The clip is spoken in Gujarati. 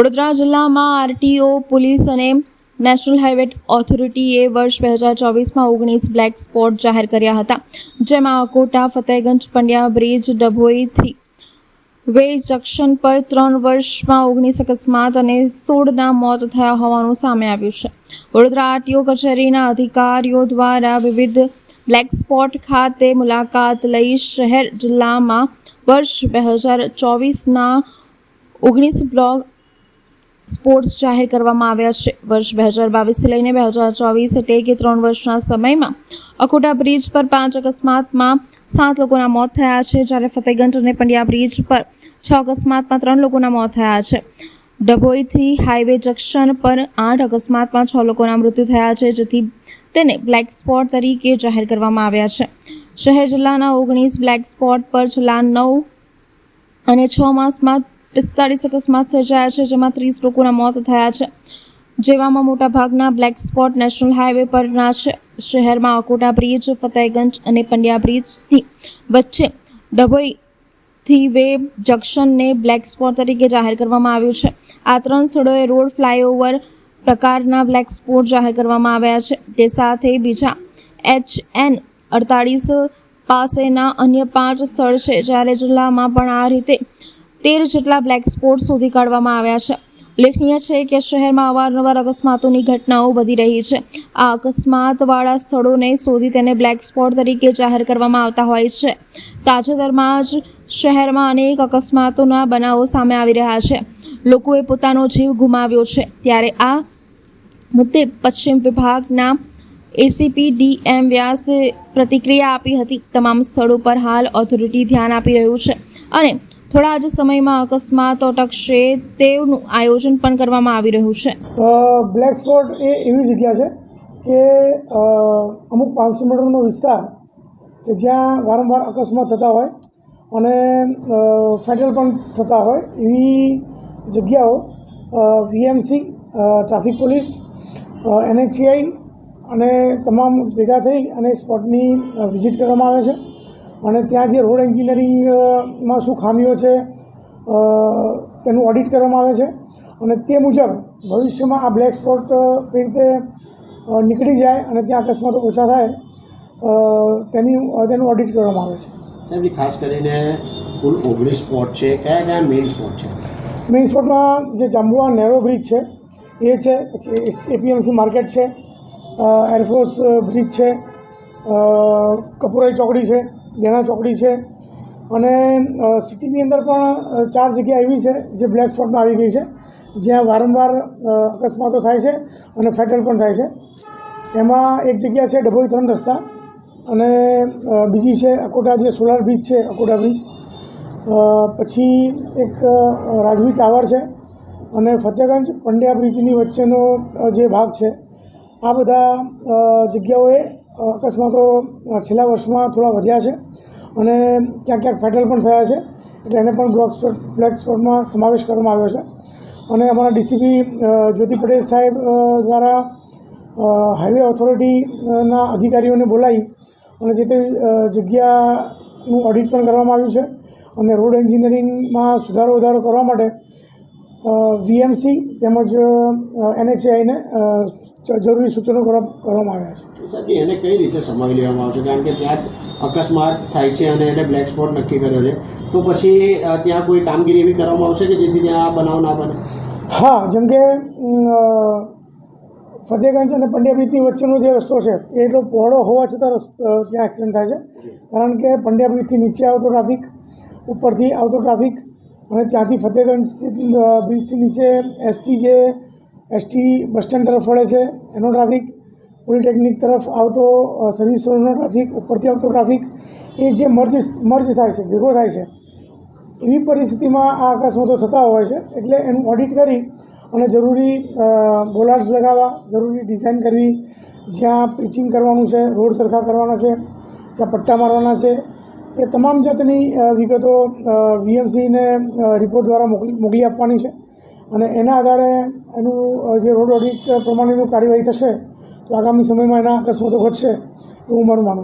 વડોદરા જિલ્લામાં આરટીઓ, પોલીસ અને નેશનલ હાઈવે ઓથોરિટીએ વર્ષ 2024માં 19 બ્લેક સ્પોટ જાહેર કર્યા હતા, જેમાં Akota, Fatehganj, Pandya bridge, Dabhoi way junction પર 3 વર્ષમાં 19 અકસ્માત અને 16ના મોત થયા હોવાનું સામે આવ્યું છે. વડોદરા આરટીઓ કચેરીના અધિકારીઓ દ્વારા વિવિધ બ્લેક સ્પોટ ખાતે મુલાકાત લઈ શહેર જિલ્લામાં વર્ષ 2024ના 19 બ્લેક સ્પોટ્સ જાહેર કરવામાં આવ્યા છે. વર્ષ 2022થી લઈને 2024 એટલે કે 3 વર્ષના સમયમાં અકોટા બ્રિજ પર 5 અકસ્માતમાં 7 લોકોના મોત થયા છે, જ્યારે ફતેહગંજ અને પંડ્યા બ્રિજ પર 6 અકસ્માતમાં 3 લોકોના મોત થયા છે. ડભોઈથી હાઈવે જંકશન પર 8 અકસ્માતમાં 6 લોકોના મૃત્યુ થયા છે, જેથી તેને બ્લેક સ્પોટ તરીકે જાહેર કરવામાં આવ્યા છે. શહેર જિલ્લાના 19 બ્લેક સ્પોટ પર છેલ્લા 9 અને 6 માસમાં 45 અકસ્માત સર્જાયા છે, જેમાં 30 લોકોના મોત થયા છે. જેવામાં મોટાભાગના બ્લેક સ્પોટ નેશનલ હાઈવે પરના છે. શહેરમાં અકોટા બ્રિજ, ફતેહગંજ અને પંડ્યા બ્રિજની વચ્ચે ડભોઈથી વે જંકશનને બ્લેક સ્પોટ તરીકે જાહેર કરવામાં આવ્યું છે. આ 3 સ્થળોએ રોડ, ફ્લાયઓવર પ્રકારના બ્લેક સ્પોટ જાહેર કરવામાં આવ્યા છે. તે સાથે બીજા HN 48 પાસેના અન્ય 5 સ્થળ છે, જ્યારે જિલ્લામાં પણ આ રીતે 13 જેટલા બ્લેક સ્પોટ શોધી કાઢવામાં આવ્યા છે. ઉલ્લેખનીય છે કે શહેરમાં અવારનવાર અકસ્માતોની ઘટનાઓ વધી રહી છે. આ અકસ્માતવાળા સ્થળોને શોધી તેને બ્લેક સ્પોટ તરીકે જાહેર કરવામાં આવતા હોય છે. તાજેતરમાં જ શહેરમાં અનેક અકસ્માતોના બનાવો સામે આવી રહ્યા છે. લોકોએ પોતાનો જીવ ગુમાવ્યો છે. ત્યારે આ મુદ્દે પશ્ચિમ વિભાગના એસીપી DM વ્યાસે પ્રતિક્રિયા આપી હતી. તમામ સ્થળો પર હાલ ઓથોરિટી ધ્યાન આપી રહ્યું છે અને થોડા જ સમયમાં અકસ્માતો અટકશે તેવું આયોજન પણ કરવામાં આવી રહ્યું છે. બ્લેક સ્પોટ એ એવી જગ્યા છે કે અમુક 500 મીટરનો વિસ્તાર કે જ્યાં વારંવાર અકસ્માત થતા હોય અને ફેટલ પણ થતા હોય એવી જગ્યાઓ VMC, ટ્રાફિક પોલીસ, NHAI અને તમામ ભેગા થઈ અને સ્પોટની વિઝિટ કરવામાં આવે છે. અને ત્યાં જે રોડ એન્જિનિયરિંગમાં શું ખામીઓ છે તેનું ઓડિટ કરવામાં આવે છે અને તે મુજબ ભવિષ્યમાં આ બ્લેક સ્પોટ કઈ રીતે નીકળી જાય અને ત્યાં અકસ્માતો ઓછા થાય તેનું ઓડિટ કરવામાં આવે છે. સાહેબ, ખાસ કરીને કુલ 19 સ્પોટ છે, કયા કયા મેઇન સ્પોટ છે? મેઇન સ્પોટમાં જે જાંબુઆ નેરો બ્રિજ છે એ છે, પછી APMC માર્કેટ છે, એરફોર્સ બ્રિજ છે, કપુરાઈ ચોકડી છે, જેણા ચોકડી છે અને સિટીની અંદર પણ 4 જગ્યા એવી છે જે બ્લેક સ્પોટમાં આવી ગઈ છે, જ્યાં વારંવાર અકસ્માતો થાય છે અને ફેટલ પણ થાય છે. એમાં એક જગ્યા છે ડભોઈ 3 રસ્તા અને બીજી છે અકોટા જે સોલાર બ્રિજ છે, અકોટા બ્રિજ, પછી એક રાજવી ટાવર છે અને ફતેહગંજ પંડ્યા બ્રિજની વચ્ચેનો જે ભાગ છે. આ બધા જગ્યાઓએ અકસ્માતો છેલ્લા વર્ષમાં થોડા વધ્યા છે અને ક્યાંક ક્યાંક ફેટલ પણ થયા છે, એટલે એને પણ બ્લેક સ્પોટમાં સમાવેશ કરવામાં આવ્યો છે. અને અમારા DCP જ્યોતિ પટેલ સાહેબ દ્વારા હાઈવે ઓથોરિટીના અધિકારીઓને બોલાવી અને જે તે જગ્યાનું ઓડિટ પણ કરવામાં આવ્યું છે અને રોડ એન્જિનિયરિંગમાં સુધારો વધારો કરવા માટે VMC તેમજ NHAIને જરૂરી સૂચનો કરવામાં આવ્યા છે. સાહેબ, એને કઈ રીતે સમાવી લેવામાં આવશે? કારણ કે ત્યાં જ અકસ્માત થાય છે અને એને બ્લેક સ્પોટ નક્કી કર્યો છે, તો પછી ત્યાં કોઈ કામગીરી એવી કરવામાં આવશે કે જેથી ત્યાં આ બનાવ ના બને? હા, જેમ કે ફતેહગંજ અને પંડ્યા બ્રિજની વચ્ચેનો જે રસ્તો છે એ એટલો પહોળો હોવા છતાં ત્યાં એક્સિડન્ટ થાય છે, કારણ કે પંડ્યા બ્રિજથી નીચે આવતો ટ્રાફિક, ઉપરથી આવતો ટ્રાફિક અને ત્યાંથી ફતેહગંજ બ્રિજથી નીચે ST બસ સ્ટેન્ડ તરફ વળે છે એનો ટ્રાફિક, પોલિટેકનિક તરફ આવતો સર્વિસ રોડનો ટ્રાફિક, ઉપરથી આવતો ટ્રાફિક, એ જે મર્જ થાય છે, ભેગો થાય છે, એવી પરિસ્થિતિમાં આ અકસ્માતો થતા હોય છે. એટલે એનું ઓડિટ કરી અને જરૂરી બોલાર્ડ્સ લગાવવા, જરૂરી ડિઝાઇન કરવી, જ્યાં પિચિંગ કરવાનું છે, રોડ સરખા કરવાના છે, જ્યાં પટ્ટા મારવાના છે, એ તમામ જાતની વિગતો VMCને રિપોર્ટ દ્વારા મોકલી આપવાની છે અને એના આધારે એનું જે રોડ ઓડિટ પ્રમાણેનું કાર્યવાહી થશે તો આગામી સમયમાં એના અકસ્માતો ઘટશે એવું મારું માનવું છે.